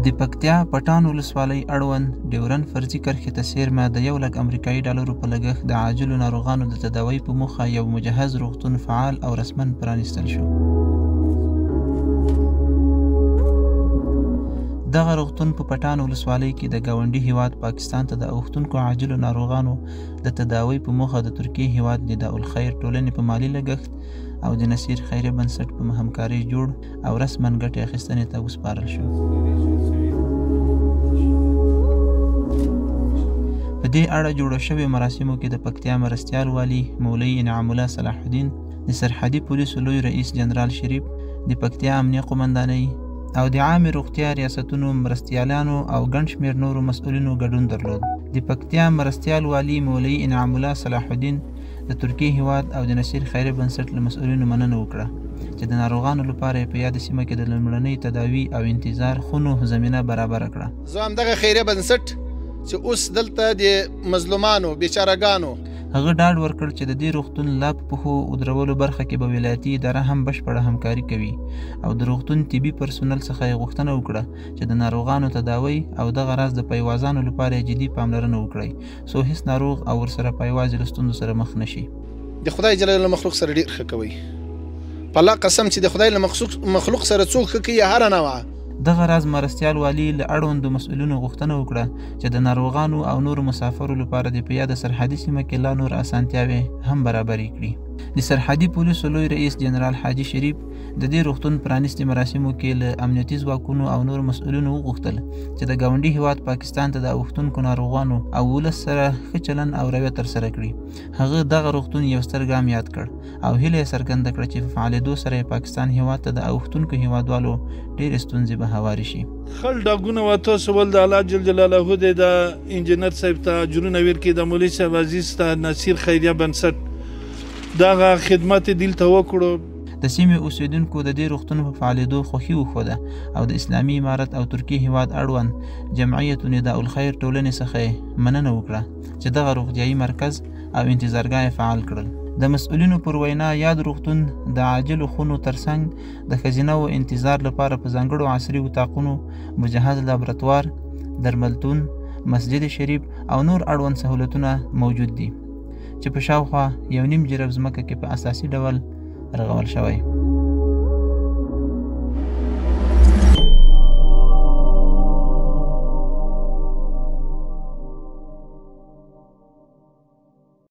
د پکتیا پټان ولسوالۍ اړوند ډیورن فرضي کرښې ته څیرمه د 1 لک امریکایي ډالرو په لګښت د عاجلو ناروغانو د تداوۍ په موخه یو مجهز روغتون فعال او رسما پرانیستل شو. دغه روغتون په پټان ولسوالۍ کې د ګاونډي هیواد پاکستان ته د اوښتونکو عاجلو ناروغانو د تداوۍ په موخه د ترکیې هیواد نداء الخیر ټولنې په مالي لګښت او د نصیر خیریه بنسټ په همکارۍ جوړ او رسما ګټې اخیستنې ته وسپارل شو. په دې اړه جوړو شویو مراسمو کې د پکتیا مرستیال والي مولوي انعام الله صلاح الدین، د سرحدي پولیسو لوی رئیس جنرال شریف، د پکتیا امنیه قومندانۍ او د عامې روغتیا ریاستونو مرستیالانو او ګڼ شمېر نورو مسؤلینو ګډون درلود. د پکتیا مرستیال والي مولوي انعام الله صلاح الدین د ترکیې هیواد او د نصیر خیریه بنسټ له مسؤلینو مننه وکړه چې د ناروغانو لپاره په یاد سیمه کې د لومړنۍ تداوي او انتظار خونو زمینه برابر کړه. زه همدغه خیریه بنسټ چې اوس دلته د مظلومانو بیچارهګانو هغه ډاډ ورکړ چې د دې روغتون لا په پښو ودرولو برخه کې به ولایتي اداره هم بشپړه همکاري کوي او د روغتون طبي پرسونل څخه یې غوښتنه وکړه چې د ناروغانو تداوی او دغه راز د پایوازانو لپاره جدي پاملرنه وکړي څو هیڅ ناروغ او ورسره پایوازې له ستونزو سره مخ نشي. د خدای جل جلاله مخلوق سره ډېر ښه کوي. په الله قسم چې د خدای له مخلوق سره څوک ښه کوي هره نوعه. دغه راز مرستیال والي له اړوندو مسؤلینو غوښتنه وکړه چې د ناروغانو او نورو مسافرو لپاره د په یاده سرحدي سیمه کې لا نور اسانتیاوې هم برابرې کړي. د سرحدي پولیسو لوی رئیس جنرال حاجي شریف د دې روغتون پرانیستي مراسمو کې له امنیتي ځواکونو او نورو مسؤلینو وغوښتل چې د ګاونډي هیواد پاکستان ته د اوښتونکو ناروغانو او ولس سره ښه چلند او رویه ترسره کړي. هغه دغه روغتون یو ستر ګام یاد کړ او هیله یې څرګنده کړه چې په فعالېدو سره یې پاکستان هیواد ته د اوښتونکو هیوادوالو ډېرې ستونزې به هوارې شي. خل ډاګونه ورته سول د الله جل جلاله د انجینر صاحب ته اجرونه ورکړي، د مولوي صاحب عزیز ته نصیر خیریه بنسټ دغه خدمت دلته وکړو. د سیمې اوسیدونکو د دې روغتون په فعالېدو خوښي وښوده او د اسلامي امارت او ترکیې هیواد اړوند جمعیت نداء الخیر ټولنې څخه مننه وکړه چې دغه روغتیایي مرکز او انتظارګاه فعال کړل. د مسؤلینو پر وینا یاد روغتون د عاجلو خونو ترڅنګ د ښځینه و انتظار لپاره په ځانګړو عصري اتاقونو، مجهز لابراتوار، درملتون، مسجد شریف او نور اړوند سهولتونه موجود دي چې په شاوخوا 1.5 جرب ځمکه کې په اساسي ډول رغول شوی.